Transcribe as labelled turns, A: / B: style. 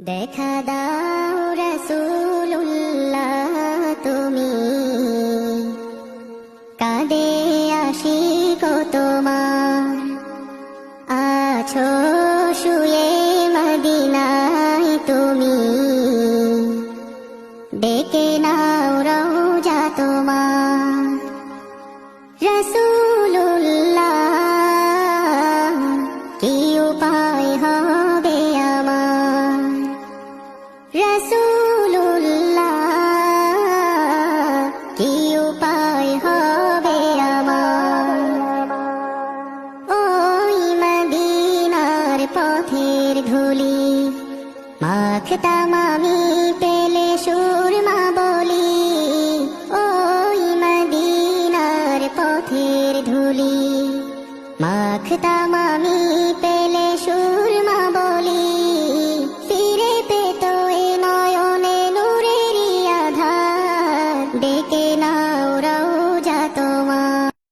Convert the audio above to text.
A: দেখা দাও রাসূলুল্লাহ তুমি, কাঁদে আশিক তোমার। আছো শুয়ে মদিনায় তুমি, ডেকে নাও রওজা তোমার। রাসূলুল্লাহ কি উপায় হবে আমার, রাসূলুল্লাহ কি উপায় হবে আমার। ওই মদিনার পথের ধুলি মাখতাম আমি